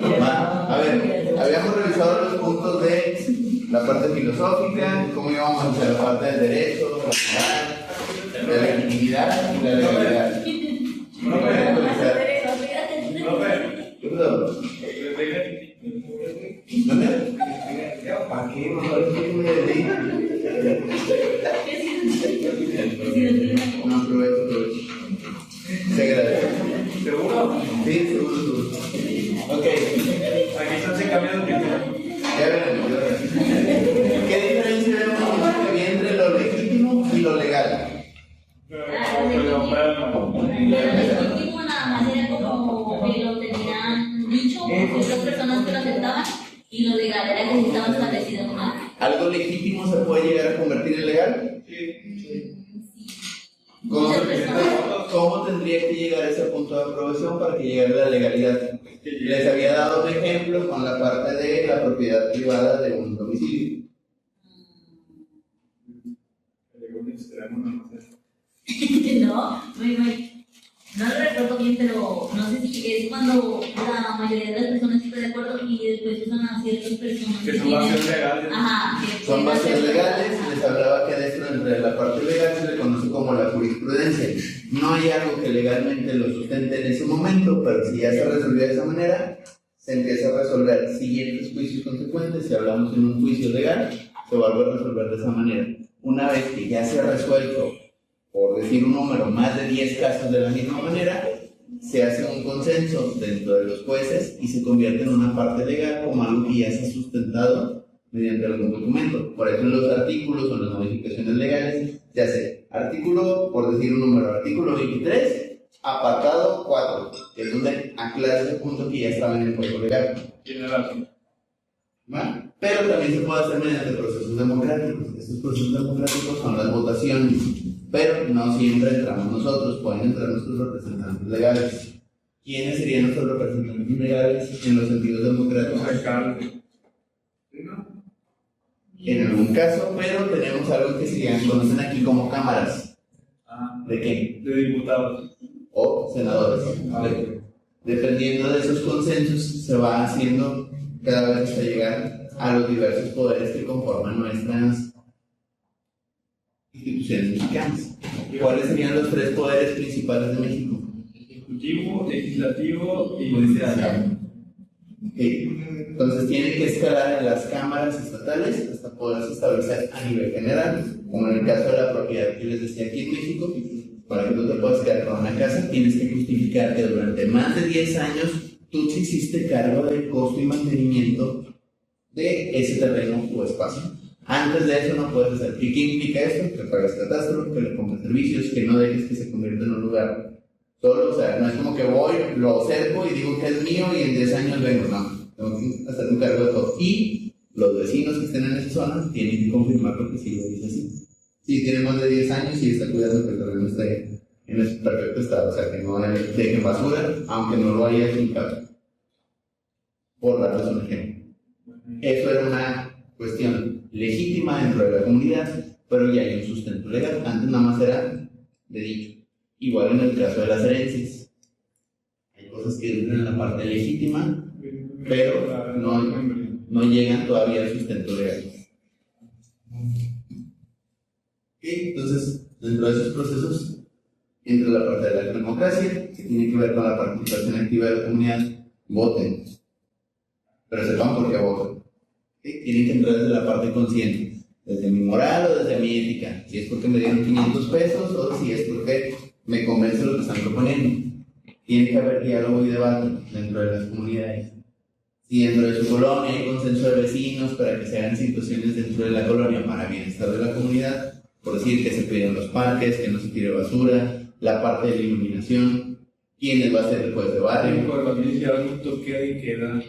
A ver, habíamos revisado los puntos de la parte filosófica, cómo íbamos hacia la parte del derecho, la moral, la legitimidad y la legalidad. ¿Dónde? ¿Para qué? No, aprovecho. Se agradece. ¿Seguro? Sí, seguro. Ok. Aquí están sin cambiar de opinión. Ya veremos. ¿Qué diferencia vemos que había entre lo legítimo y lo legal? Lo legítimo nada más era como que lo tenían dicho otras personas que lo aceptaban, y lo legal era que estaba establecido en una. ¿Algo legítimo se puede llegar a convertir en legal? Sí. ¿Cómo tendría que llegar a ese punto de aprobación para que llegara a la legalidad? Les había dado un ejemplo con la parte de la propiedad privada de un domicilio. No lo recuerdo bien, pero no sé si es cuando la mayoría de las personas está de acuerdo y después usan a ciertas personas Que son vacíos legales. Ajá, Son vacíos legales, les hablaba que dentro de la parte legal se le conoce como la jurisprudencia. No hay algo que legalmente lo sustente en ese momento, pero si ya se resolvió de esa manera, se empieza a resolver siguientes juicios consecuentes. Si hablamos en un juicio legal, se vuelve a resolver de esa manera. Una vez que ya se ha resuelto, por decir un número, más de 10 casos de la misma manera, se hace un consenso dentro de los jueces y se convierte en una parte legal como algo que ya se ha sustentado mediante algún documento. Por ejemplo, en los artículos o en las modificaciones legales se hace artículo, por decir un número, artículo 23, apartado 4, que es donde aclara ese punto que ya estaba en el cuerpo legal. Tiene razón. ¿Va? Pero también se puede hacer mediante procesos democráticos. Estos procesos democráticos son las votaciones, pero no siempre entramos nosotros, pueden entrar nuestros representantes legales. ¿Quiénes serían nuestros representantes legales en los sentidos democráticos? Alcalde. ¿Sí, no? En algún caso, pero tenemos algo que se conocen aquí como cámaras. ¿De qué? De diputados. O senadores. Dependiendo de esos consensos, se va haciendo cada vez hasta llegar a los diversos poderes que conforman nuestras instituciones mexicanas. ¿Cuáles serían los 3 poderes principales de México? Ejecutivo, legislativo y judicial. Entonces tiene que escalar en las cámaras estatales hasta poderse establecer a nivel general, como en el caso de la propiedad que les decía aquí en México. Para que tú te puedas quedar con una casa, tienes que justificar que durante más de 10 años tú te hiciste cargo del costo y mantenimiento de ese terreno o espacio. Antes de eso no puedes hacer. ¿Y qué implica esto? Que pagas catastro, que le pongas servicios, que no dejes que se convierta en un lugar solo. O sea, no es como que voy, lo cerco y digo que es mío y en 10 años vengo. No, tengo que hacer un cargo de todo. Y los vecinos que estén en esa zona tienen que confirmar que sí lo dice así. Si tiene más de 10 años y está cuidando que el terreno esté en el perfecto estado. O sea, que no dejen basura, aunque no lo haya fincado. Por darles un ejemplo. Eso era una cuestión legítima dentro de la comunidad, pero ya hay un sustento legal. Antes nada más era de dicho. Igual en el caso de las herencias. Hay cosas que entran en la parte legítima, pero no llegan todavía al sustento legal. Entonces, dentro de esos procesos, entra la parte de la democracia, que tiene que ver con la participación activa de la comunidad. Voten. Pero sepan por qué votan. Tienen que entrar desde la parte consciente, desde mi moral o desde mi ética. Si es porque me dieron 500 pesos o si es porque me convence lo que están proponiendo. Tiene que haber diálogo y debate dentro de las comunidades. Si dentro de su colonia hay consenso de vecinos para que se hagan situaciones dentro de la colonia para bienestar de la comunidad, por decir que se cuiden los parques, que no se tire basura, la parte de la iluminación, quién va a ser el juez de barrio. Por la milicia, algún toque de queda.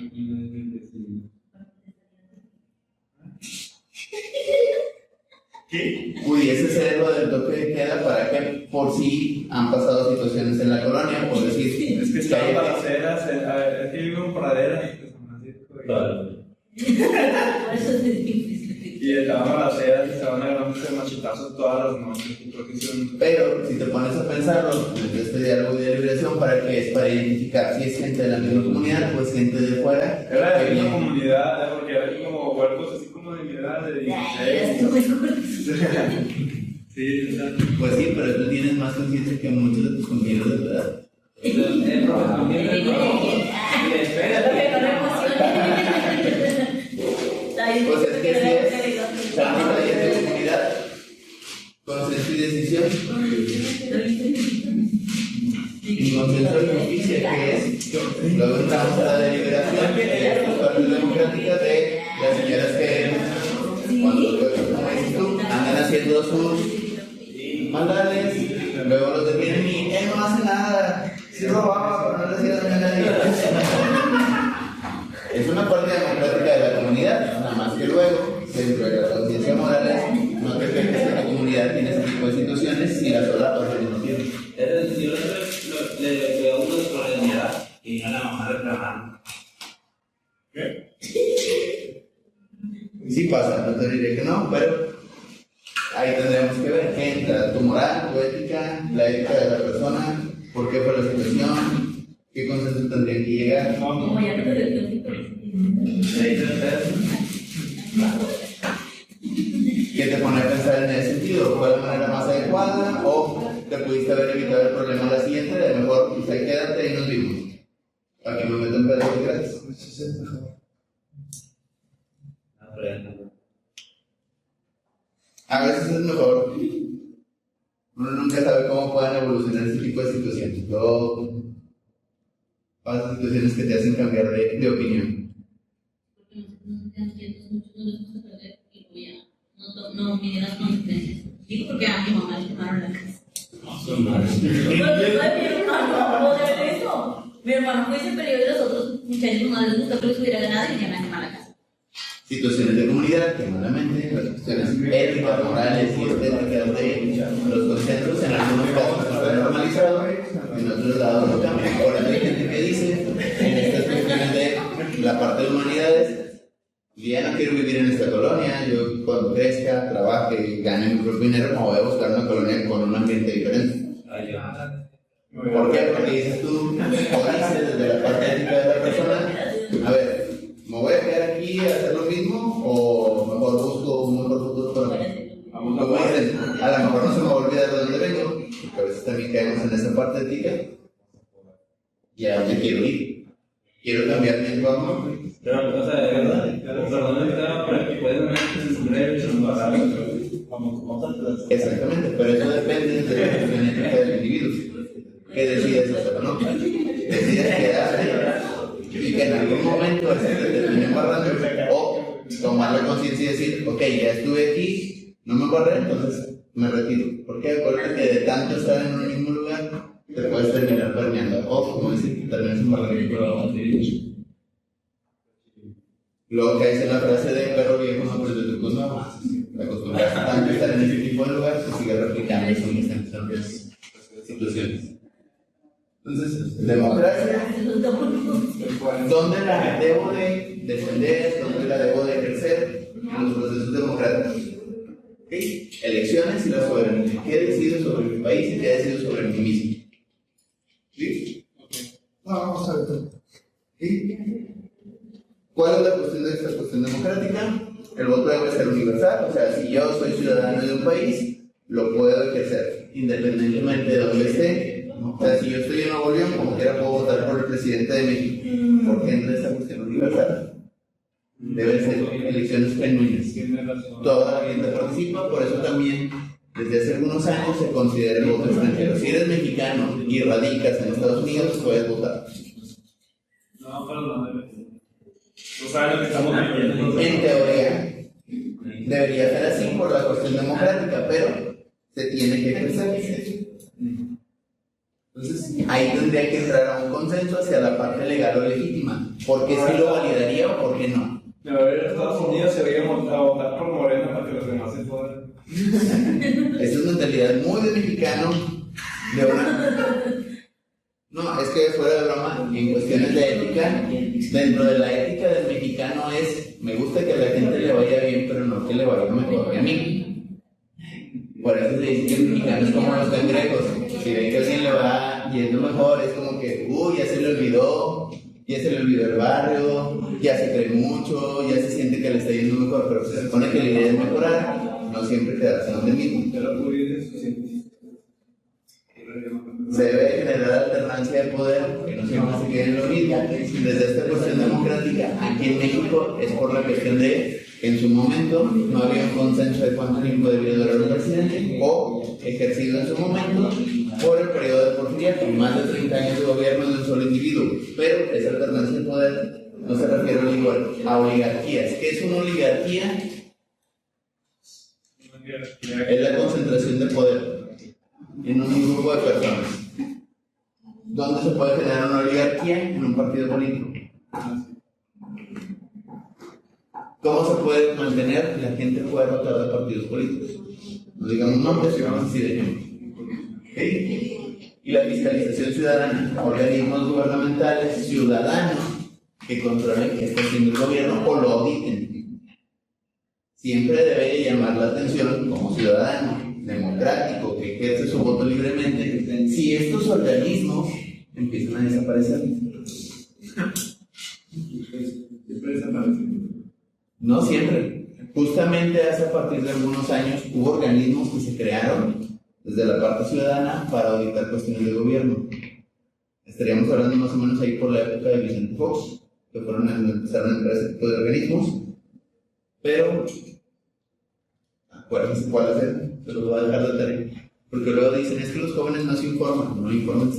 ¿Qué? Pudiese ser lo del toque de queda para que por si han pasado situaciones en la colonia, por decir Es que está en balaceras, aquí vivo en praderas. Por eso es difícil. Y estaban balaceras y estaban agarrándose de machetazos todas las noches. Creo que son... Pero si te pones a pensarlo, desde este diálogo de liberación, ¿para qué es? Para identificar si es gente de la misma comunidad o es gente de fuera. Era de que la misma viene. comunidad, porque eran como cuerpos así como de mi edad, de 16. Sí, exacto. Pues sí, pero tú tienes más conciencia que muchos de tus compañeros de tu edad. Pues es que sí es cambio de comunidad, consenso y decisión, y consenso y justicia, que es, luego entramos a la deliberación, que es las partes democráticas de las señoras que, cuando, como dices tú, andan haciendo sus maldades, luego los detienen y él no hace nada, sí robaba, pero no le hacía daño a nadie. Es una parte democrática de la comunidad, nada más que luego, dentro de la conciencia moral, no te crees que la comunidad tiene ese tipo de situaciones si la sola o no tiene. Es decir, yo le veo uno de solidaridad y a la mamá reclamando. ¿Qué? Sí pasa, no te diré que no, pero ahí tendremos que ver qué entra, tu moral, tu ética, la ética de la persona, por qué fue la situación, qué consenso tendrían que llegar. Como ya no te dio ¿Qué te pone a pensar en ese sentido? ¿Fue la manera más adecuada o te pudiste haber evitado el problema a la siguiente? De mejor, usted quédate y nos vimos. Aquí me meto en pedazos gratis. A veces es mejor. Uno nunca sabe cómo puedan evolucionar este tipo de situaciones. Luego pasan situaciones que te hacen cambiar de opinión. No miden las consecuencias. Digo porque a mi mamá le quemaron la casa. Pero después mi hermano no puede ver eso. Mi hermano fue y se peleó y los otros muchachos no les gustó que les hubiera ganado y ya me han quemado la casa. Situaciones de comunidad que malamente, las cuestiones éticas, morales y estéticas de los consensos en algunos casos están normalizados, en otros lados no cambian. Por eso hay gente que dice, en estas cuestiones de la parte de humanidades, ya no quiero vivir en esta colonia, yo cuando crezca, trabaje y gane mi propio dinero, me voy a buscar una colonia con un ambiente diferente. ¿Por qué? Porque dices tú, o dices desde la parte ética de la persona, a ver, ¿me voy a quedar aquí a hacer lo mismo o mejor busco un mejor futuro para mí? Como dicen, a lo mejor no se me va a olvidar de dónde vengo, porque a veces también caemos en esa parte ética, y a dónde quiero ir. Quiero cambiar mi entorno. Pero, o sea, de verdad, perdón, para que puedan ver sus derechos, Exactamente, pero eso depende de la cuestión ética del individuo. ¿Qué decides hacer o no? Decides quedarte y que en algún momento se te termine embarrando o tomar la conciencia y decir, ok, ya estuve aquí, no me embarré, entonces me retiro. Porque acuérdate que de tanto estar en un mismo lugar, te puedes terminar permeando. O, como decir, terminas embarrando. Luego caes en la frase de perro viejo no aprende trucos nuevos. Te acostumbras tanto a estar en ese tipo de lugar que sigues replicando eso en esas situaciones. Entonces, democracia, ¿dónde la debo de defender? ¿Dónde la debo de ejercer? En los procesos democráticos. ¿Okay? Elecciones y la soberanía. ¿Qué decido sobre mi país y qué decido sobre mí mismo? ¿Sí? No, vamos a ver todo. ¿Sí? ¿Cuál es la cuestión de esta cuestión democrática? El voto debe ser universal, o sea, si yo soy ciudadano de un país, lo puedo ejercer, independientemente de donde esté. O sea, si yo estoy en Nuevo León, como quiera puedo votar por el presidente de México. ¿Por qué no es esta cuestión universal? Deben ser elecciones genuinas. Toda la gente participa, por eso también desde hace algunos años se considera el voto extranjero. Si eres mexicano y radicas en Estados Unidos, puedes votar. No, pero no debe. Tú sabes lo que estamos viviendo. En teoría, debería ser así por la cuestión democrática, pero se tiene que ejercer. Entonces, ahí tendría que entrar a un consenso hacia la parte legal o legítima. ¿Por qué sí lo validaría o por qué no? Pero a ver, Estados Unidos se veía a votar por Moreno para que los demás se jodan. Esa es mentalidad muy de mexicano, de una... No, es que fuera de broma, en cuestiones de ética, dentro de la ética del mexicano, mexicano es, me gusta que a la gente le vaya bien, pero no que le vaya mejor que a mí. Por eso se dice que el mexicano es como los cangrejos. Si ven que a alguien le va yendo mejor, es como que, ya se le olvidó el barrio, ya se cree mucho, ya se siente que le está yendo mejor, pero se supone que la idea es mejorar, no siempre quedarse donde mismo. Se debe generar alternancia de poder, que no siempre se quede en lo mismo. Desde esta cuestión democrática, aquí en México es por la cuestión de que en su momento no había un consenso de cuánto tiempo debía durar un presidente, o ejercido en su momento por el periodo de Porfiriato, más de 30 años de gobierno de un solo individuo. Pero esa alternancia de poder no se refiere a oligarquías. ¿Qué es una oligarquía? Es la concentración de poder en un grupo de personas. ¿Dónde se puede generar una oligarquía? En un partido político. ¿Cómo se puede mantener? La gente puede votar de partidos políticos. No digamos nombres, vamos así de ejemplo. ¿Okay? Y la fiscalización ciudadana, organismos gubernamentales ciudadanos que controlen qué está haciendo el gobierno o lo auditen. Siempre debe llamar la atención como ciudadano democrático que ejerce su voto libremente si estos organismos empiezan a desaparecer. Siempre desaparecen. No siempre. Justamente hace a partir de algunos años hubo organismos que se crearon desde la parte ciudadana para auditar cuestiones de gobierno. Estaríamos hablando más o menos ahí por la época de Vicente Fox, que empezaron a entrar ese tipo de organismos, pero acuérdense cuál hacer, se los voy a dejar de tarea, porque luego dicen, es que los jóvenes no se informan, no informan.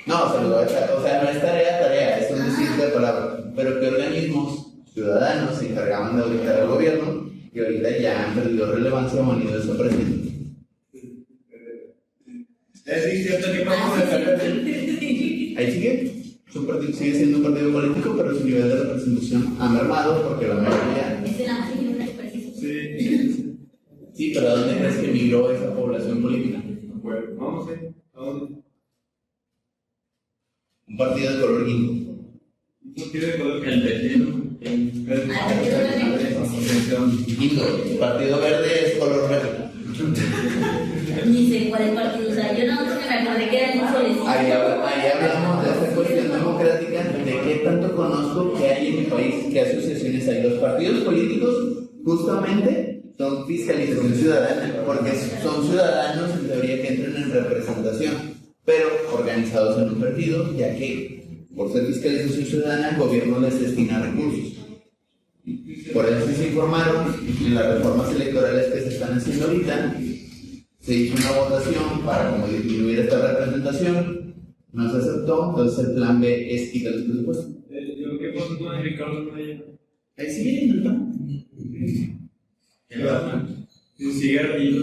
No, se los voy a dejar, o sea, no es tarea, es un decir de palabra, pero que organismos ciudadanos se encargaban de auditar al gobierno y ahorita ya han perdido relevancia o han ido desapareciendo. Es cierto que vamos a dejar Ahí sigue siendo un partido político, pero su nivel de representación ha mermado porque la mayoría. Es de la más preciso. Sí, pero ¿a dónde crees que migró esa población política? Bueno, vamos a dónde. Un partido de color guindo. ¿No tiene color? El vecino. Guindo. El partido verde es color verde. Ni sé cuál es el partido, o sea, yo no me acordé que era el solecito. Ahí hablamos de esta cuestión democrática, de qué tanto conozco que hay en mi país, qué asociaciones hay. Los partidos políticos, justamente, son fiscalización ciudadana, porque son ciudadanos en teoría que entran en representación, pero organizados en un partido, ya que por ser fiscalización ciudadana, el gobierno les destina recursos. Por eso se informaron en las reformas electorales que se están haciendo ahorita. Se hizo una votación para como disminuir esta representación, no se aceptó, entonces el plan B es quitar el presupuesto. Yo qué pasó con Ricardo Anaya. Ahí sigue, ¿no? Sigue arriba.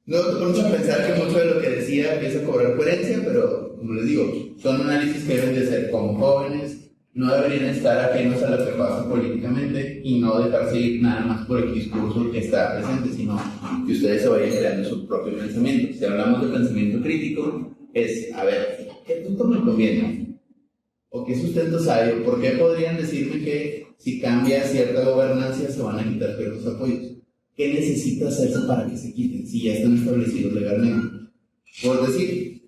Luego te pones a pensar que mucho de lo que decía empieza a cobrar coherencia, pero como les digo, son análisis que deben de ser como jóvenes, no deberían estar ajenos a lo que pasa políticamente y no dejarse ir nada más por el discurso que está presente, sino que ustedes se vayan creando su propio pensamiento. Si hablamos de pensamiento crítico, es, a ver, ¿qué punto me conviene? ¿O qué sustentos hay? ¿Por qué podrían decirme que si cambia cierta gobernancia se van a quitar ciertos apoyos? ¿Qué necesita hacerse para que se quiten si ya están establecidos legalmente? Por decir,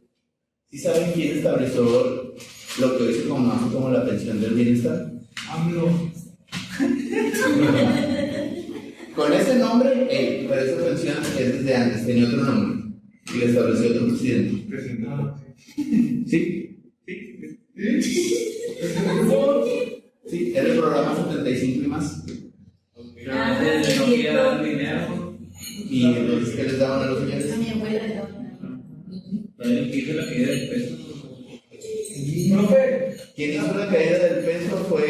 ¿sí saben quién estableció lo que hoy se conoce como la pensión del bienestar? AMLO. Con ese nombre, pero esa pensión es desde antes, tenía otro nombre y la estableció otro presidente. Presentado. ¿Sí? Sí, era el programa 75 y más. Y entonces, ¿qué les daban a los señores? A mi abuela le daba. Quien hizo la caída del peso fue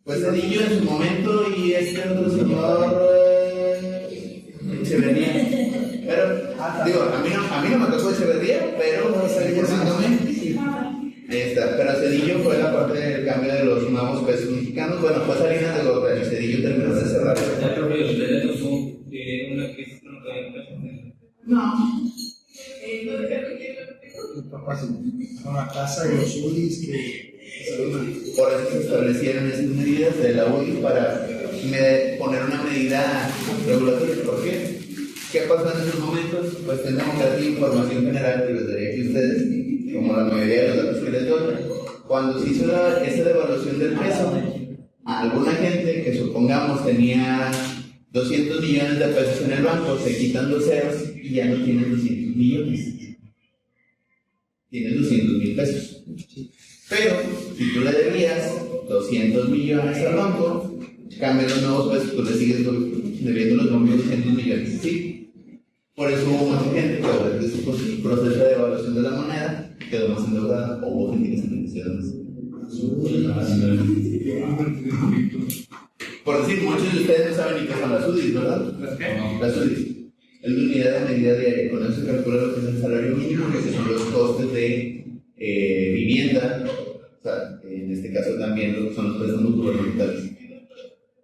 Cedillo en su momento y este otro señor Echeverría. Pero, digo, a mí no me tocó Echeverría, pero informándome. Ahí está, pero Cedillo fue la parte del cambio de los nuevos pesos mexicanos. Bueno, fue Salinas de Gortari y Cedillo terminó de cerrar. No. Con la casa y los UDIs que Por eso se establecieron esas medidas de la UDI para poner una medida regulatoria. ¿Por qué? ¿Qué pasó en esos momentos? Pues en democracia e información general, que les daría que ustedes, como la mayoría de los datos que les doy, cuando se hizo esa devaluación del peso, a alguna gente que supongamos tenía 200 millones de pesos en el banco, se quitan dos ceros y ya no tienen 200 millones. Tienen 200,000 pesos. Pero, si tú le debías 200 millones al banco, cambian los nuevos pesos, tú le sigues debiendo los mismos 200 millones. ¿Sí? Por eso hubo mucha gente que durante ese proceso de devaluación de la moneda quedó más endeudada, o hubo gente que se benefició más. Por decir, muchos de ustedes no saben ni qué son las UDIs, ¿verdad? ¿Las qué? Las UDIs. Es la unidad de medida diaria. Con eso se calcula lo que es el salario mínimo, que son los costes de vivienda. O sea, en este caso también lo que son los préstamos gubernamentales.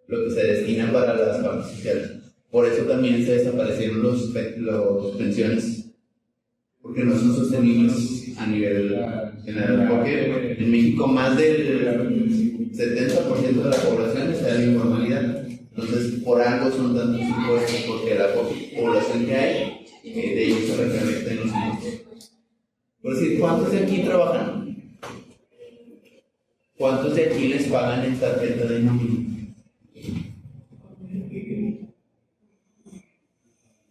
Lo que se destina para las causas sociales. Por eso también se desaparecieron los pensiones. Porque no son sostenibles a nivel general. Porque en México más del 70% de la población está en la informalidad. Entonces, por algo son tantos impuestos, porque la población que hay, de ellos se recolecta en los impuestos. Por decir, ¿cuántos de aquí trabajan? ¿Cuántos de aquí les pagan en tarjeta de nómina?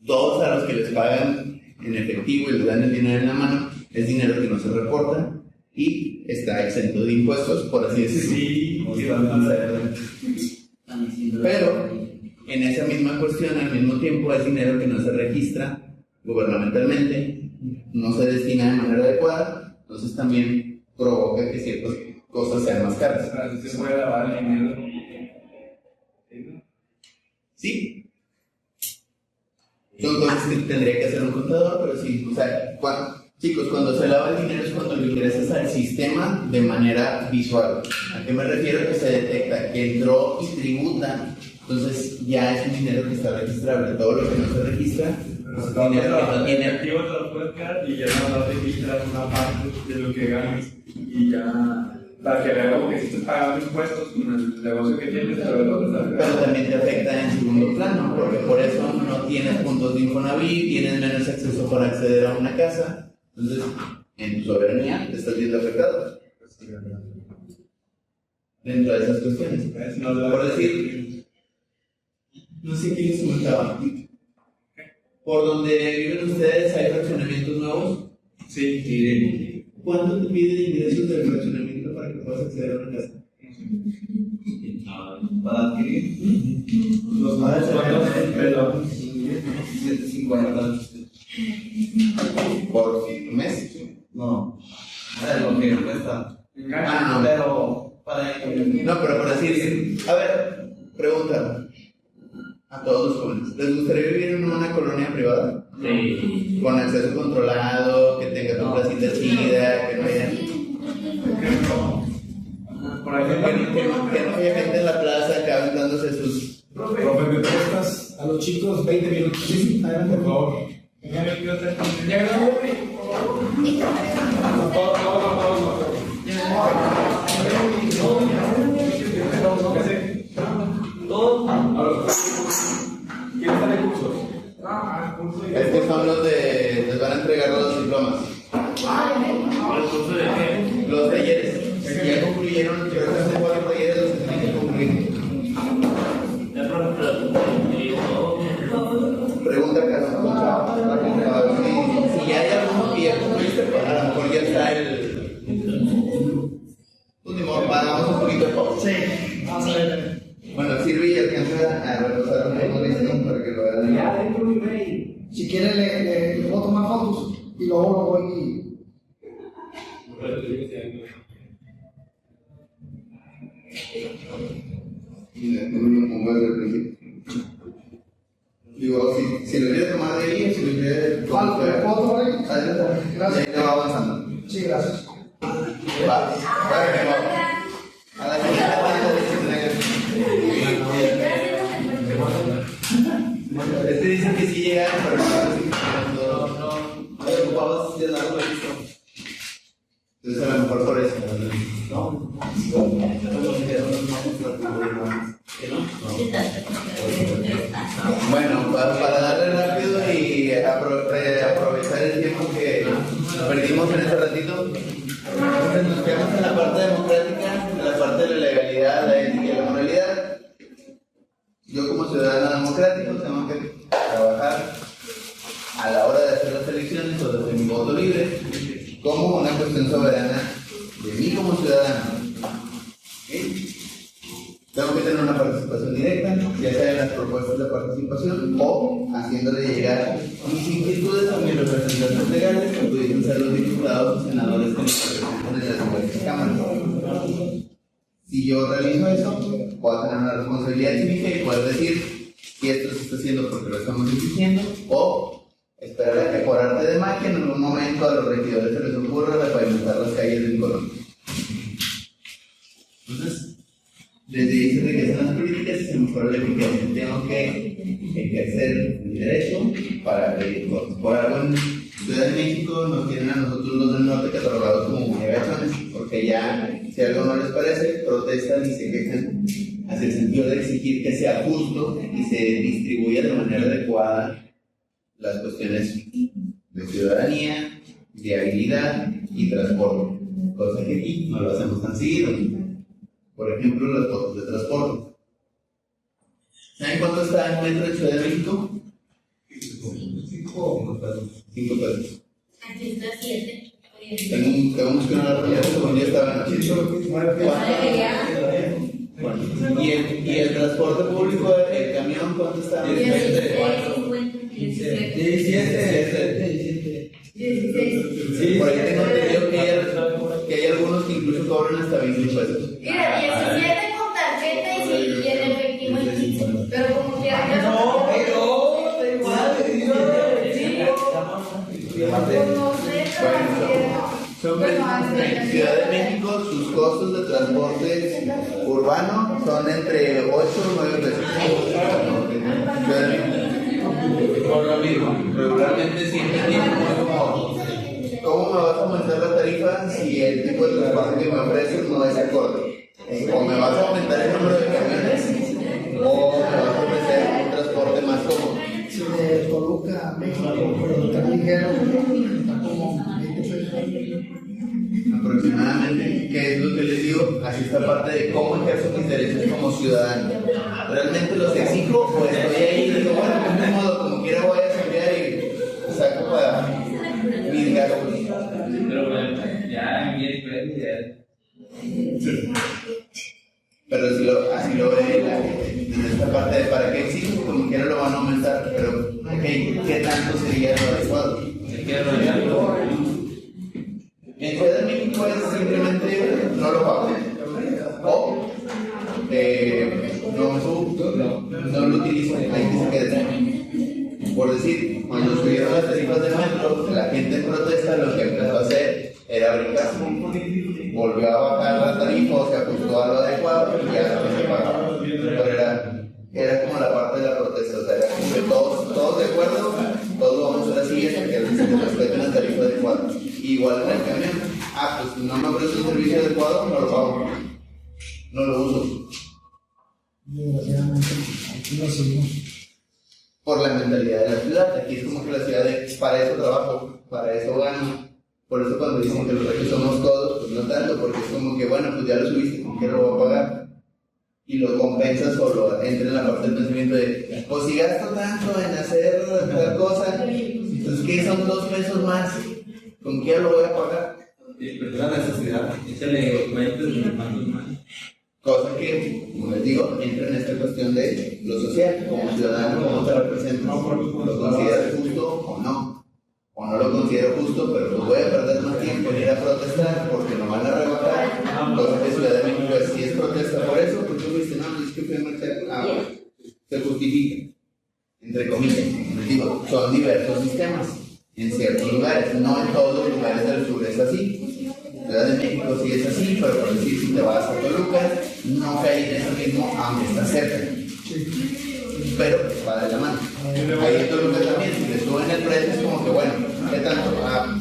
Todos a los que les pagan en efectivo y les dan el dinero en la mano, es dinero que no se reporta y está exento de impuestos, por así decirlo. Sí, Pero en esa misma cuestión, al mismo tiempo, es dinero que no se registra gubernamentalmente, no se destina de manera adecuada, entonces también provoca que ciertas cosas sean más caras. Se puede lavar el dinero. Sí. Son cosas que tendría que hacer un contador, pero sí, o sea, chicos, cuando se lava el dinero es cuando lo ingresas al sistema de manera visual. ¿A qué me refiero? Que se detecta que entró y tributa, entonces ya es un dinero que está registrable. Todo lo que no se registra es dinero que no tiene. Activo te lo puedes quedar y ya no registras una parte de lo que ganas y ya. Para que vea como que si estás pagando impuestos con el negocio que tienes, pero también te afecta en segundo plano, porque por eso no tienes puntos de Infonavit, tienes menos acceso para acceder a una casa, entonces en tu soberanía te estás viendo afectado dentro de esas cuestiones. Por decir, no sé quién les comentaba, por donde viven ustedes hay fraccionamientos nuevos. Sí. ¿Cuánto te piden ingresos del fraccionamiento para que puedas acceder a una casa? Para adquirir Los más pero 750 ¿Por mes? no, es lo que cuesta. Ah, no. Pero para No, pero por decir, a ver, pregunta a todos los jóvenes, ¿les gustaría vivir en una colonia privada? Sí. Con acceso controlado, que tenga tu placita chida, que no haya... Por ahí Que no haya gente en la plaza acá aventándose sus... Profe, ¿me prestas a los chicos 20 minutos? Sí, adelante, por favor. Ya grabó, ¿Quién está en cursos? Estos son los de... les van a entregar los diplomas. ¿El curso de qué? Los talleres. Ya concluyeron, creo que hace 4 talleres los que tienen que concluir. Pregunta acá, si ya hay alguno que ya concluiste, pues a lo mejor ya está el... último, pagamos un poquito de pausa. Sí, vamos a ver. Bueno, sirve y alcanza a repasar un poco listo para que lo vean. Ya dentro de mi mail. Si quieren, le puedo tomar fotos y luego lo voy. Y le pongo desde el principio. Digo, si lo quiere tomar de ahí, si lo quiere... ¿Puedo tomar ahí? Adelante. Gracias. Y ahí va avanzando. Sí, gracias. Va. A la Este dice que sí llegaron, pero no ocupabas de darlo listo. Entonces a lo mejor por eso. Bueno, para darle rápido y aprovechar el tiempo que perdimos en ese ratito, entonces nos quedamos en la parte democrática, en la parte de la legalidad, la ética y la moralidad. Yo como ciudadano democrático tengo que trabajar a la hora de hacer las elecciones o de hacer mi voto libre como una cuestión soberana de mí como ciudadano. ¿Okay? Tengo que tener una participación directa, ya sea en las propuestas de participación o haciéndole llegar mis inquietudes a mis representantes legales, que pudiesen ser los diputados o senadores que nos representan en las diferentes cámaras. Si yo realizo eso, puedo tener una responsabilidad cívica y poder decir si esto se está haciendo porque lo estamos exigiendo o esperar a que por arte de magia en algún momento a los regidores se les ocurra repavimentar las calles del Colombia. Entonces, desde ahí se enriquecen las políticas y se mejora la eficacia. Tengo que ejercer mi derecho para pedir cosas. Por algo en Ciudad de México nos tienen a nosotros los del norte catalogados como muy agachones, porque ya si algo no les parece, protestan y se quejan hacia el sentido de exigir que sea justo y se distribuya de manera adecuada las cuestiones de ciudadanía, de habilidad y transporte, cosa que aquí no lo hacemos tan seguido. Por ejemplo, las fotos de transporte. ¿Saben cuánto está el metro de Ciudad de México? 5 pesos. Aquí está 7. Tengo un que no la realidad, según yo estaba en 8. ¿Y el transporte público, el camión, cuánto está? 17. Por ahí tengo entendido que hay algunos que incluso cobran hasta 20 pesos. Mira, 17 con tarjeta y el efectivo en 15. Pero como quiera. No En Ciudad de México, sus costos de transporte urbano son entre 8 o 9 pesos. Ciudad de México. Por lo mismo, regularmente siempre tienen como, ¿cómo me vas a aumentar la tarifa si el tipo de transporte que me ofreces no es acorde? O me vas a aumentar el número de camiones, o me vas a ofrecer un transporte más cómodo. Si de Toluca a México, pero tan ligero, está como 20 pesos. Aproximadamente, que es lo que les digo, así esta parte de cómo ejerzo mis derechos como ciudadano. ¿Realmente los exijo o estoy ahí y digo, bueno, pues de modo, como quiera voy a cambiar y saco para mis gastos? Pero bueno, ya en 10 pesos ya. Pero así lo ve la gente, desde esta parte de para qué exijo, como quiera lo van a aumentar, pero ¿qué tanto sería lo adecuado? Se queda rodeado. En Ciudad de México es simplemente no lo pago o no lo utilizo, ahí dice que quede. Por decir, cuando subieron las tarifas del metro, la gente en protesta lo que empezó a hacer era brincarse, volvió a bajar la tarifa o se ajustó a lo adecuado y ya no se pagaba. Pero era como la parte de la protesta, o sea, era como que todos de acuerdo, todos vamos a hacer así hasta que se respeten la tarifa adecuada. Igual en el camión, pues no me ofrece un servicio adecuado, no lo pago, no lo uso. Desgraciadamente, aquí lo seguimos. Por la mentalidad de la ciudad, aquí es como que la ciudad para eso trabajo, para eso gano. Por eso cuando dicen que los reyes somos todos, pues no tanto, porque es como que bueno, pues ya lo subiste, ¿con qué lo voy a pagar? Y lo compensas o lo entra en la parte del pensamiento de, pues si gasto tanto en hacer tal cosa, entonces ¿qué son 2 pesos más? ¿Con qué lo voy a pagar? Es la necesidad. Échale 20 más. Cosa que, como les digo, entra en esta cuestión de lo social, como ciudadano, cómo te representas, lo consideras justo o no lo considero justo, pero pues voy a perder más tiempo en ir a protestar porque no van a rebajar, cosa que Ciudad de México si es protesta por eso, porque tú dices, no, es que fui a marchar, se justifica, entre comillas, les digo, son diversos sistemas, en ciertos lugares, no en todos los lugares del sur es así. Ciudad de México sí es así, pero por decir, si te vas a Toluca, no cae en eso mismo, aunque está cerca. Pero va de la mano. Ahí en Toluca también, si le suben el precio, es como que bueno, ¿qué tanto?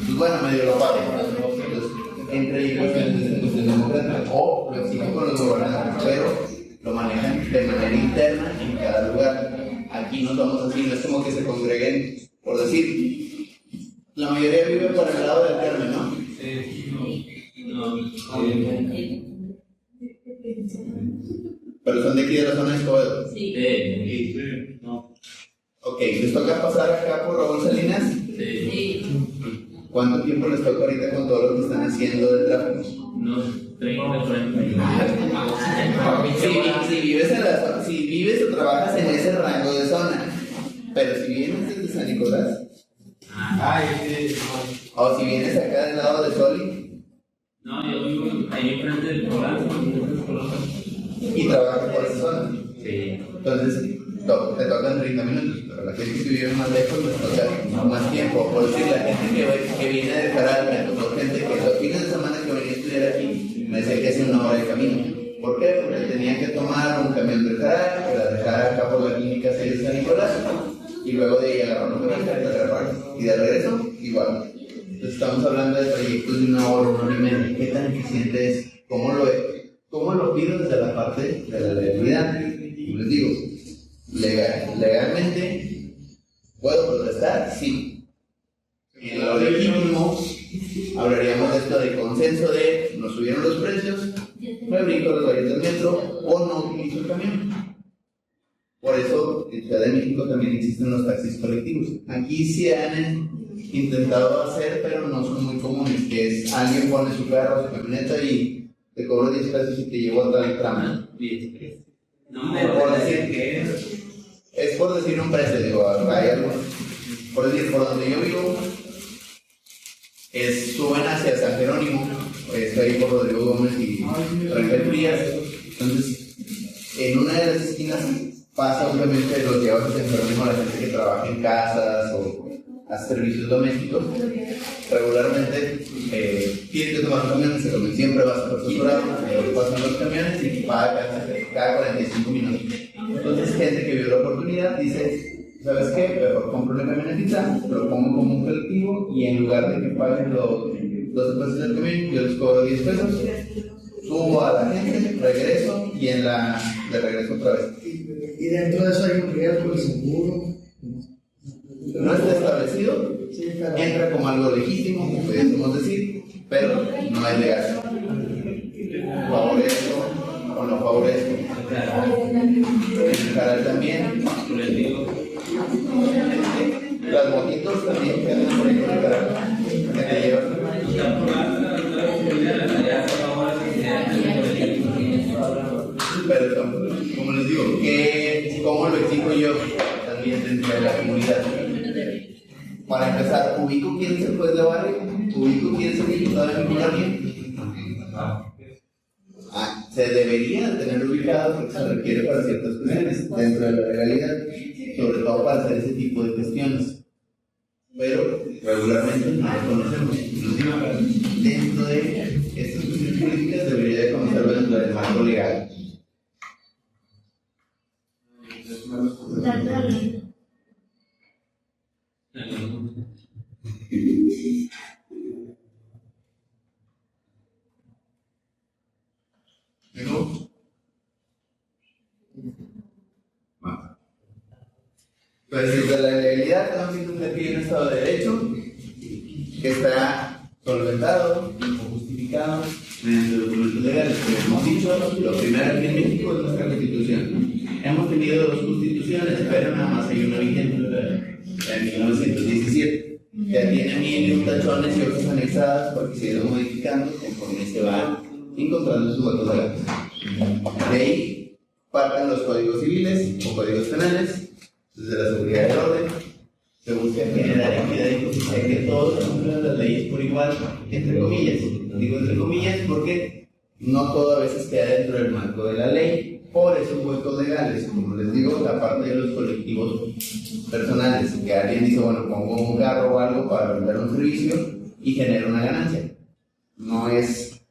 Pues bueno, medio lo pago. Entonces, entre ellos en discusión democrática, o lo exigen con los gobernantes, pero lo manejan de manera interna en cada lugar. Aquí no somos así, no es como que se congreguen, por decir, la mayoría vive por el lado del Carmen, ¿no? Pero son de aquí de la zona de Escobedo. Sí. Ok, ¿les toca pasar acá por Raúl Salinas? Sí. ¿Cuánto tiempo les toca ahorita con todo lo que están haciendo del tráfico? Unos 30, 40 Si vives o trabajas en ese rango de zona, pero si vienes desde San Nicolás, o si vienes acá del lado de Soli, No, yo vivo ahí enfrente del programa. y trabajas por esa zona, Sí. entonces te tocan 30 minutos, pero la gente que vive más lejos les toca más tiempo. Por decir, la gente que viene de Caral, me tocó gente que los fines de semana que venía a estudiar aquí, me decía que hace 1 hora de camino. ¿Por qué? Porque tenían que tomar un camión del Caral, que la dejara acá por la clínica 6 de San Nicolás, y luego de ahí agarrar un camión hasta el Parque. Y de regreso, igual. Entonces estamos hablando de trayectos de 1 hora, 1 hora y media. ¿Qué tan eficiente es? ¿Cómo lo pido desde la parte de la legalidad? Y les digo, legalmente, ¿puedo protestar? Sí. En lo legítimo, hablaríamos de esto de consenso de nos subieron los precios, me brinco los valles del metro o no utilizo el camión. Por eso en Ciudad de México también existen los taxis colectivos. Aquí sí han intentado hacer, pero no son muy comunes, que es alguien pone su carro, su camioneta y te cobro 10 pesos y te llevo a tal tramo. No, Por decir que es por decir un precio, digo, hay algunos. Por decir, por donde yo vivo, suben hacia San Jerónimo, estoy ahí por Rodrigo Gómez y Rangel Frías. Entonces, en una de las esquinas pasa obviamente los llevas a San Jerónimo la gente que trabaja en casas o hace servicios domésticos. Regularmente tienes que tomar un camión, ese camión siempre va a estar saturado, pasan los camiones y paga cada 45 minutos. Entonces, gente que vio la oportunidad dice, ¿sabes qué? Mejor compro una camionetita, lo pongo como un colectivo y en lugar de que paguen los 12 pesos del camión, yo les cobro 10 pesos, subo a la gente, regreso y de regreso otra vez. Y dentro de eso hay un riesgo de seguro. No está establecido, entra como algo legítimo, podemos decir, pero no es legal. ¿Favorezco o no favorezco? El canal también. Las motitos también que andan por ahí con el canal, que te llevan. Pero como les digo, ¿cómo lo exijo yo también dentro de la comunidad? Para empezar, ubico quién es el juez de barrio, ubico quién es el diputado de mi colonia. Se debería tener ubicado porque se requiere para ciertas cuestiones dentro de la legalidad, sobre todo para hacer ese tipo de cuestiones. Pero regularmente no lo conocemos. Dentro de estas cuestiones políticas debería de conocerlo dentro del marco legal. Pues desde la legalidad estamos diciendo que aquí hay un Estado de Derecho que está solventado o justificado mediante documentos legales. Como hemos dicho, lo primero aquí en México es nuestra Constitución. Hemos tenido 2 constituciones, pero nada más hay una vigente, en 1917. Ya tiene 1001 tachones y otras anexadas porque se ha ido modificando conforme se va encontrando sus votos legales. De ahí parten los códigos civiles o códigos penales. Desde la seguridad del orden se busca generar equidad y justicia, que todos cumplan las leyes por igual, entre comillas. Digo entre comillas porque no todo a veces queda dentro del marco de la ley, por esos huecos legales. Como les digo, la parte de los colectivos personales, que alguien dice, bueno, pongo un carro o algo para brindar un servicio y genera una ganancia. No es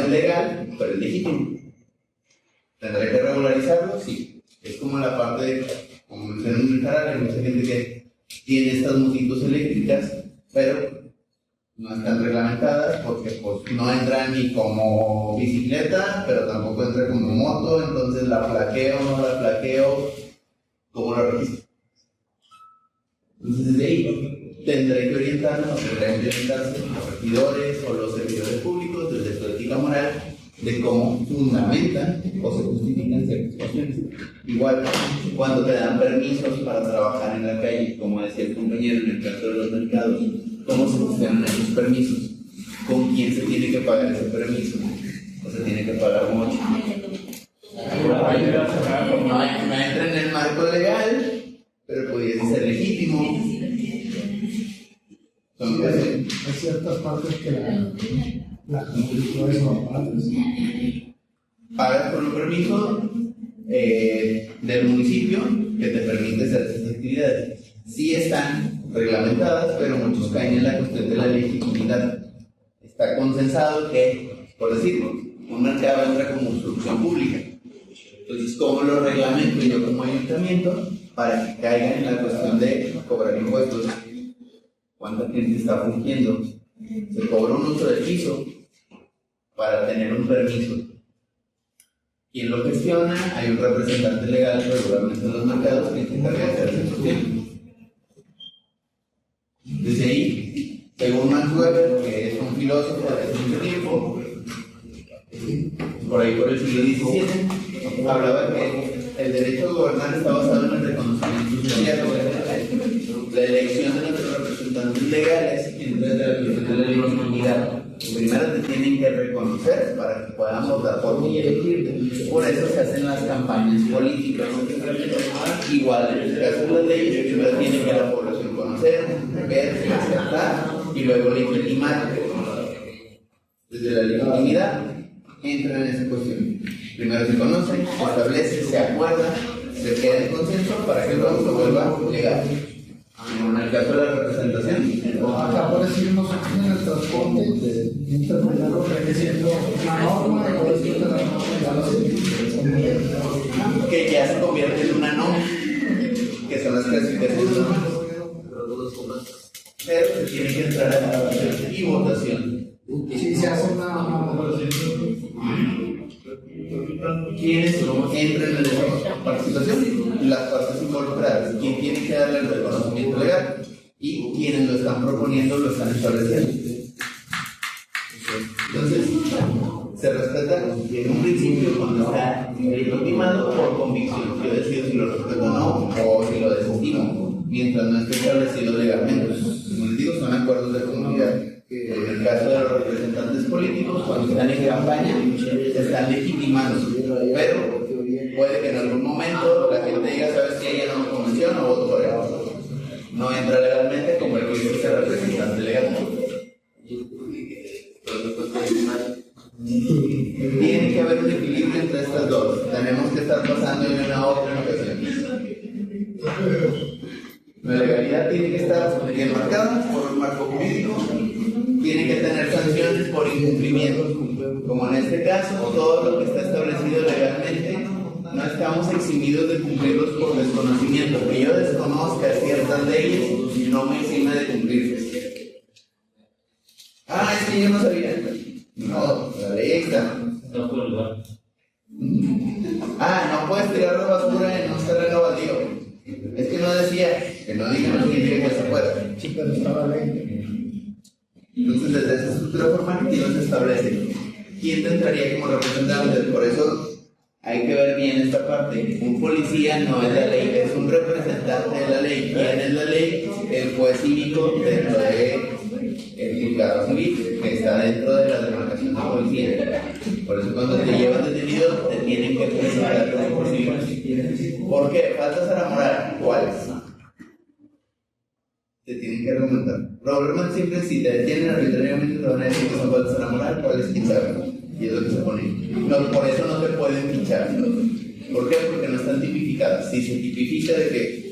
legal, pero es legítimo. ¿Tendré que regularizarlo? Sí. Es como la parte de, como mencioné en el canal, hay mucha gente que tiene estas motitos eléctricas, pero no están reglamentadas porque pues, no entran ni como bicicleta, pero tampoco entra como moto, entonces la flaqueo, no la flaqueo, ¿cómo lo registro? Entonces desde ahí tendré que orientarme o tendrán que orientarse los regidores o los servidores públicos desde su ética moral de cómo fundamentan o se justifican ciertas cuestiones. Igual, cuando te dan permisos para trabajar en la calle, como decía el compañero en el caso de los mercados, ¿cómo se gestionan esos permisos? ¿Con quién se tiene que pagar ese permiso? ¿O se tiene que pagar mucho? No entra en el marco legal, pero pudiese ser legítimo. Hay ciertas partes que la Constitución es normal. Pagas por un permiso del municipio que te permite hacer esas actividades. Sí están reglamentadas, pero muchos caen en la cuestión de la legitimidad. Está consensado que, por decirlo, un mercado entra como instrucción pública. Entonces, ¿cómo lo reglamento yo como ayuntamiento para que caiga en la cuestión de cobrar impuestos? ¿Cuánta gente está fungiendo? Se cobra un uso del piso para tener un permiso. ¿Quién lo gestiona? Hay un representante legal regularmente en los mercados que se encarga de hacer esos tiempos. Desde ahí, según Max Weber, que es un filósofo de hace mucho tiempo, por ahí por el siglo XVII, hablaba que el derecho a gobernar está basado en el reconocimiento social. La elección de nuestros representantes legales entra de la cuestión de la legitimidad. Primero te tienen que reconocer para que puedan votar por ti y elegirte. Por eso se hacen las campañas políticas. Igual en el caso de las leyes, primero tiene que la población conocer, ver, aceptar y luego legitimar. Desde la legitimidad entra en esa cuestión. Primero se conoce, se establece, se acuerda, se queda en consenso para que luego se vuelva legal. En el caso de la representación, Acá por decir nosotros en el transporte intermediario siendo una norma y por decir de la norma que ya se convierte en una norma, que son las clasificaciones normales. Pero se tiene que entrar a la votación y votación. si se hace una ¿Quiénes entran en esa participación? Las partes involucradas. ¿Quién tiene que darle el reconocimiento legal? Y quienes lo están proponiendo lo están estableciendo. Entonces, se respeta en un principio cuando está legitimado por convicción. Yo decido si lo respeto o no, o si lo desestimo, mientras no esté establecido legalmente. Como les digo, son acuerdos de comunidad. En el caso de los representantes políticos, cuando están en campaña, se están legitimando, pero puede que en algún momento la gente diga, ¿sabes qué? Ella no me convenció, no voto por él. No entra legalmente como el que dice ser representante legal. Tiene que haber un equilibrio entre estas dos. Tenemos que estar pasando de una a otra en ocasiones. La legalidad tiene que estar bien marcada por un marco jurídico. Tiene que tener sanciones por incumplimiento. Como en este caso, todo lo que está establecido legalmente, no estamos eximidos de cumplirlos por desconocimiento. Que yo desconozca ciertas leyes no me exime de cumplirlas. Ah, es que yo no sabía. No, la ley está. No por el lugar. Ah, no puedes tirar la basura en un terreno baldío. Es que no decía, que no diga no significa que se pueda. sí, pero estaba ley. Entonces, desde esa estructura formativa se establece quién te entraría como representante. Por eso hay que ver bien esta parte. Un policía no es la ley, es un representante de la ley. ¿Quién es la ley? El juez cívico dentro del juzgado civil, que está dentro de la demarcación de policía. Por eso cuando te llevan detenido, te tienen que presentar como civil. ¿Por qué? Faltas a la moral. ¿Cuáles? Te tienen que argumentar. Probablemente siempre si te detienen arbitrariamente te van a decir que son faltas a la moral, ¿cuál es? ¿Quién sabe? Y es lo que se pone. No, por eso no te pueden fichar. ¿Por qué? Porque no están tipificadas. Si se tipifica de que,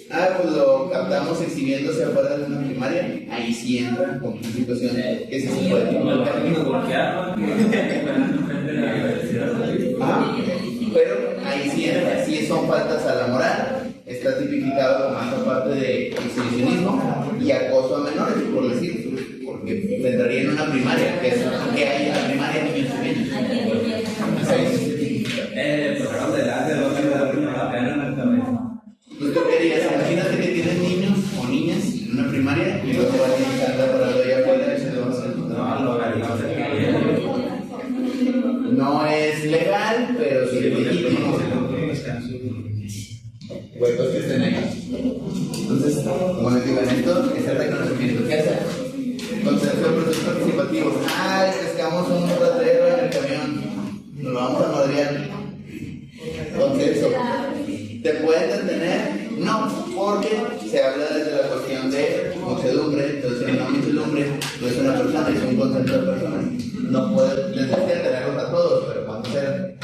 pues lo captamos exhibiéndose afuera de una primaria, ahí sí entra con una situación que sí se puede tipificar. Pero ahí sí entra. Si son faltas a la moral, está tipificado como esta parte de exhibicionismo y acoso a menores, por decir, porque se entraría en una primaria, que es que hay en la primaria niños y niñas. Aquí en Gobierno. Pues ahora adelante, lo que me da la pena en el camino. Pues tú querías, imagínate que tienes niños o niñas en una primaria y luego vas a intentar para allá afuera y se lo vas a hacer. No, lo organizamos aquí. No es legal, pero sí es legítimo. Huecos que estén ahí. Entonces, como les digo, en esto es el reconocimiento que hacer. Concepto de procesos participativos. Ay, pescamos un ratero en el camión. Nos lo vamos a madrear. Concepto. ¿Te pueden detener? No, porque se habla desde la cuestión de muchedumbre. Entonces, si no muchedumbre, no es una persona, es un concepto de persona. No puedes, les decía tenerlos a todos, pero ¿cuántos eran?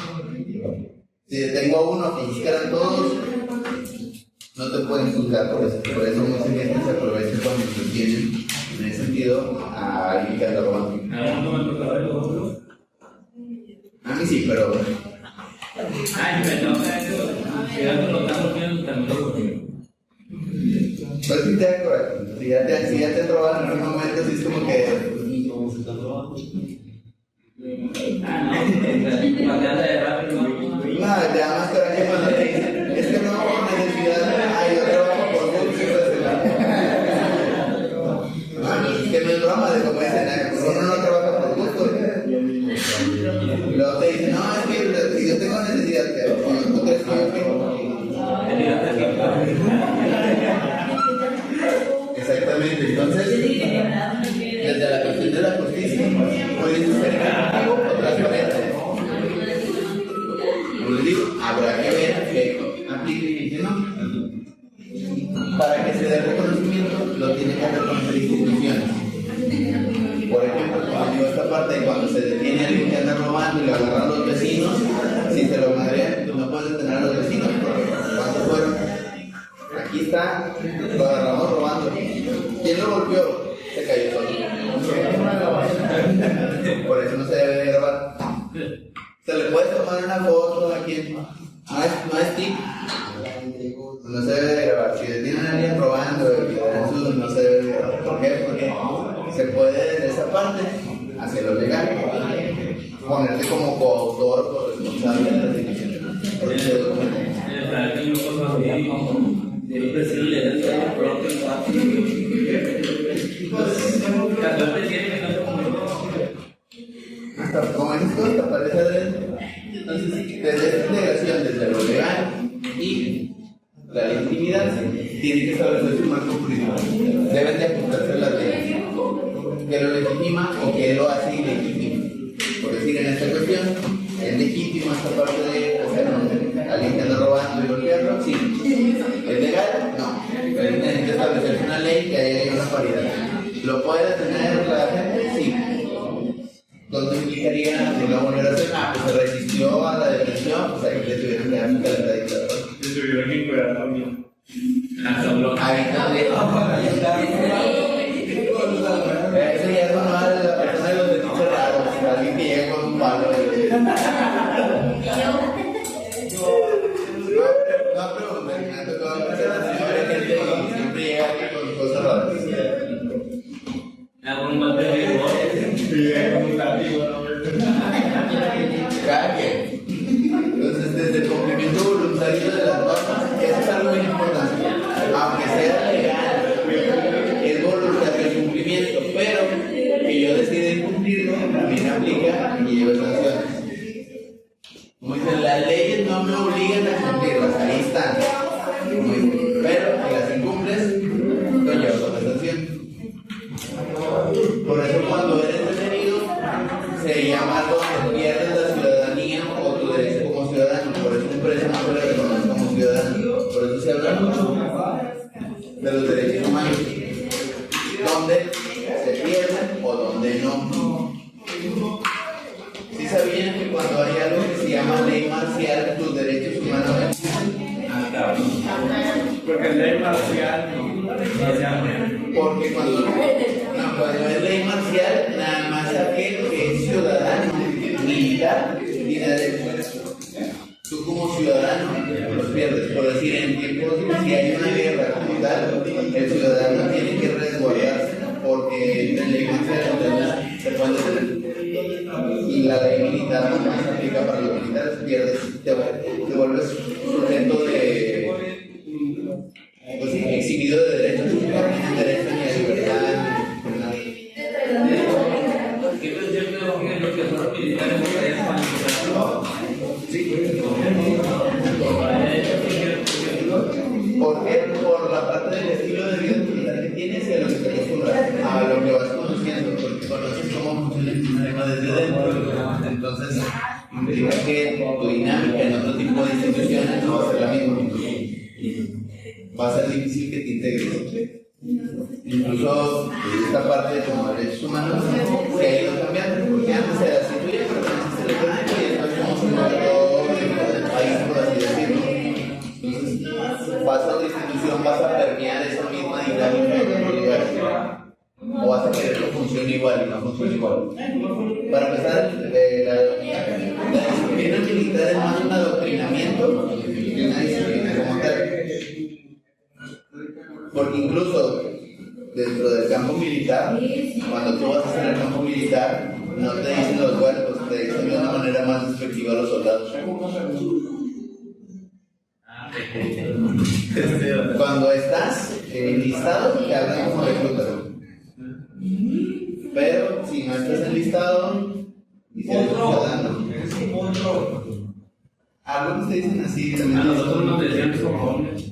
Si detengo a uno, que quisieran todos, no te pueden juzgar por eso. Por eso mucha gente se aprovecha cuando se tienen, en ese sentido, a alguien que anda robando. A mí sí, pero Ay, me toca eso. Cuidado, lo estamos viendo también. pues sí te da coraje. Si ya te roban en algún momento, sí es como que Pateando de rápido. no, te da más coraje cuando te dicen, es que no por necesidad, ay, yo trabajo por gusto. Es que no es broma de cómo dicen, uno no trabaja por gusto. Y luego te dicen, no, es que si yo tengo necesidad, ¿tú crees que yo exactamente, entonces, desde la cuestión de la justicia, puede ser efectivo o transparente. Como les digo, habrá que ver que aplique y que no. Para que se dé reconocimiento, lo tienen que reconocer instituciones. Por ejemplo, como digo, esta parte, cuando se detiene a alguien que anda robando y lo agarran los vecinos, si se lo madrean, tú no puedes detener a los vecinos, porque ¿cuántos fueron? Aquí está, lo agarramos robando. ¿Quién lo golpeó? Se cayó solo. Por eso no se debe de grabar. Se le puede tomar una foto a quien no es tip. No se debe de grabar. Si detienen a alguien robando, no se debe de grabar. ¿Por qué? Porque se puede de esa parte hacer lo legal. Ponerte como coautor o responsable de la situación. Por ese documento. Hasta como esto, hasta parece adrede. Entonces, desde esta integración, desde lo legal y la legitimidad, tiene que establecer su marco jurídico. Deben de ajustarse las leyes. ¿Qué lo legitima o qué lo hace ilegítimo? Por decir, en esta cuestión, ¿es legítimo esta parte de alguien que anda robando y golpearlo? Sí. ¿Es legal? No. Pero tiene que establecerse una ley que haya una paridad. ¿Lo puede tener la gente? Sí. ¿Dónde implicaría una vulneración? Pues se resistió a la detención, pues ahí le tuvieron que dar un calentadito. Se tuvieron que encuadrar también. Ahí también. Eso ya es normal de la persona de los detiches raros, alguien que llega con un palo. No pregunten, me ha tocado que gente siempre llega aquí con cosas raras. Cada quien. Entonces, desde el cumplimiento voluntario de las normas, eso es algo muy importante. Aunque sea legal, es voluntario el cumplimiento, pero que yo decida incumplirlo también aplica y lleva sanciones. Como dicen, las leyes no me obligan a cumplirlas, ahí están. Pero si las incumples, lo llevas a la sanción. Por eso cuando eres detenido, se llama algo que pierdes la ciudadanía o tu derecho como ciudadano. Por eso un preso no se le reconoce como ciudadano. Por eso se habla mucho de los derechos humanos, donde se pierden o donde no. ¿Sí sabían que cuando hay algo que se llama ley marcial, tus derechos humanos Porque el ley marcial porque cuando es ley marcial, nada más aquel que es ciudadano militar tiene derechos. Tú como ciudadano los pierdes. Por decir, en tiempos si hay una guerra como tal, el ciudadano tiene que resguardarse porque tienen ley marcial, entonces se pueden detener. Y la ley militar no se aplica para los militares, pierdes, te vuelves sujeto de, pues sí, exhibido de derechos, no tienes derecho ni a libertad, ni nada. ¿Qué es cierto que los que fueron militares no tenían manifestación? Sí. ¿Por qué? Por la parte del estilo de vida militar que tienes y a lo que te acostumbras, a lo que vas conociendo, porque conoces cómo funciona el sistema desde dentro. Entonces, implica que tu dinámica en otro tipo de instituciones no va a ser la misma. Va a ser difícil que te integres. Incluso esta parte como derechos humanos se ha ido cambiando, porque antes era así, tú ya perteneces al ejército y después somos un gobernador del país, por así decirlo. Entonces, vas a otra institución, vas a permear esa misma dinámica en otro lugar. O vas a querer que funcione igual y no funcione igual. Para empezar, la disciplina militar es más un adoctrinamiento que una disciplina como tal. Porque incluso dentro del campo militar, cuando tú vas a hacer el campo militar, no te dicen los cuerpos, te dicen de una manera más despectiva a los soldados. Cuando estás enlistado, te hablan como reclutador. Pero si no estás enlistado, y si eres ciudadano, algunos te dicen así también. A nosotros nos decían cojones.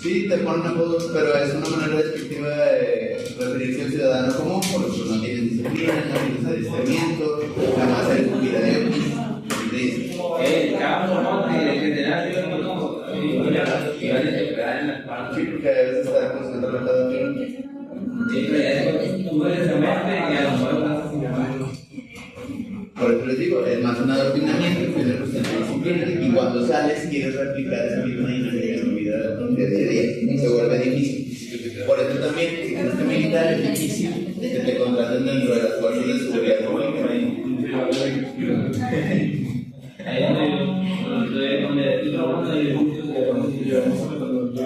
Sí, te ponen apodos, pero es una manera despectiva de referirse al ciudadano común, porque no tienes disciplina, no tienes adiestramiento, jamás eres un cuidadero. El campo, ¿no? De general, yo no. Y van a pegar en las partes. Sí, porque a veces está concentrado aquí. Sí, pero ya tú eres de mente y a lo mejor vas a llamarlo. Por eso les digo, es más un adoctrinamiento que una cuestión de disciplina. Y cuando sales, quieres replicar esa misma dinámica en tu vida de día a día. Se vuelve difícil. Por eso también, si eres militar, es difícil que te contraten dentro de las fuerzas de seguridad pública. Ahí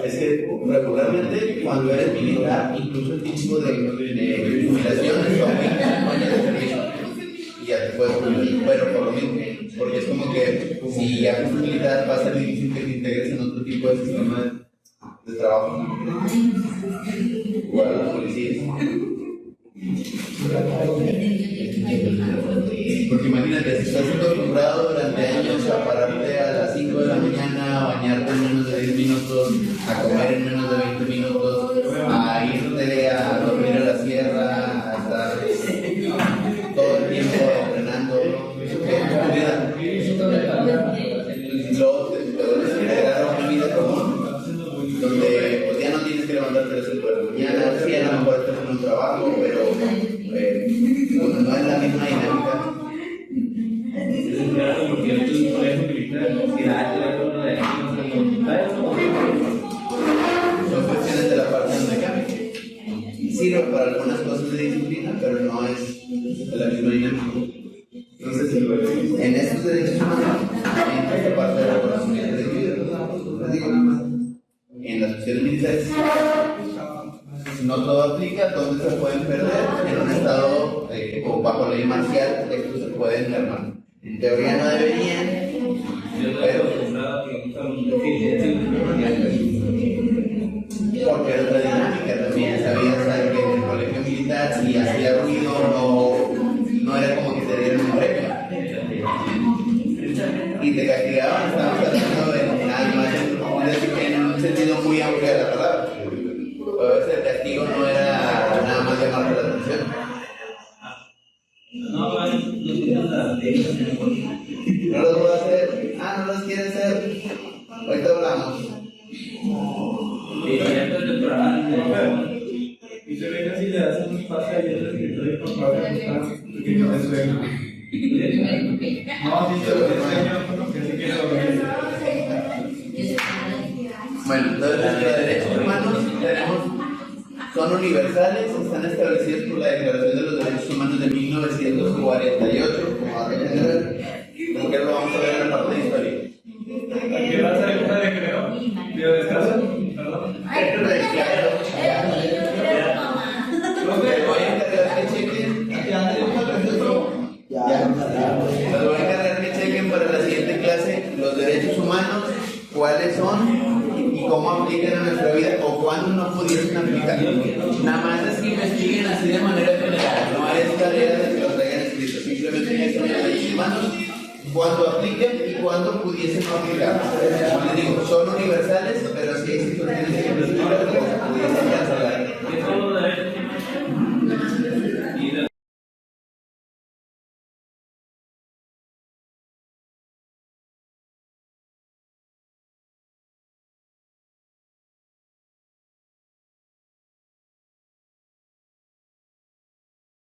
es que regularmente cuando eres militar, incluso el tipo de jubilaciones aumenta años de servicio y ya te puedes jubilar, pero por lo mismo, porque es como que si ya fuiste militar va a ser difícil que te integres en otro tipo de sistema de trabajo, igual a los policías. Porque imagínate, si estás acostumbrado durante años a pararte a las 5 de la mañana, a bañarte en menos de 10 minutos, a comer en menos de 20 minutos, a irte a dormir a la sierra, a estar todo el tiempo entrenando, eso que es tu vida. Y luego te vuelves a integrar a una vida común, donde pues, ya no tienes que levantarte a las 5 de la mañana, sí, a lo mejor estás en un trabajo, pero bueno, no es la misma dinámica. Porque yo estoy en un colegio militar, si da uno de aquí, Son cuestiones de la parte donde cambia. Sirve para algunas cosas de disciplina, pero no es de la misma dinámica. Entonces, en estos derechos humanos, entra esta parte de reconocimiento de individuos. Les digo, en las cuestiones militares, no todo aplica, donde se pueden perder en un estado o bajo ley marcial, estos se pueden mermar. En teoría no deberían, pero porque es otra dinámica también. Sabías que en el colegio militar, si hacía ruido, no era como que te dieran un premio. Y te castigaban, estábamos hablando de nada más en un sentido muy amplio de la palabra. A veces el castigo no era nada más llamar la atención. No los voy a hacer. No los quiere hacer. Ahorita hablamos. Y se ven así, le hacen un espacio ahí en el escritorio por favor, porque no me suena. No, sí, se lo sueño, que sí quiero dormir. Bueno, entonces los derechos humanos son universales, están establecidos por la Declaración de los Derechos Humanos de 1948, como dato general. Como que lo vamos a ver en la parte de historia. ¿Qué va a ser una de creo? ¿Tío descanso? Perdón. humanos, cuáles son y cómo aplican en nuestra vida o cuándo no pudiesen aplicar. Nada más es que investiguen así de manera general, no es tarea de que lo traigan escrito, simplemente es los humanos cuando apliquen y cuando pudiesen no aplicar. Como les digo, son universales, pero sí hay situaciones específicas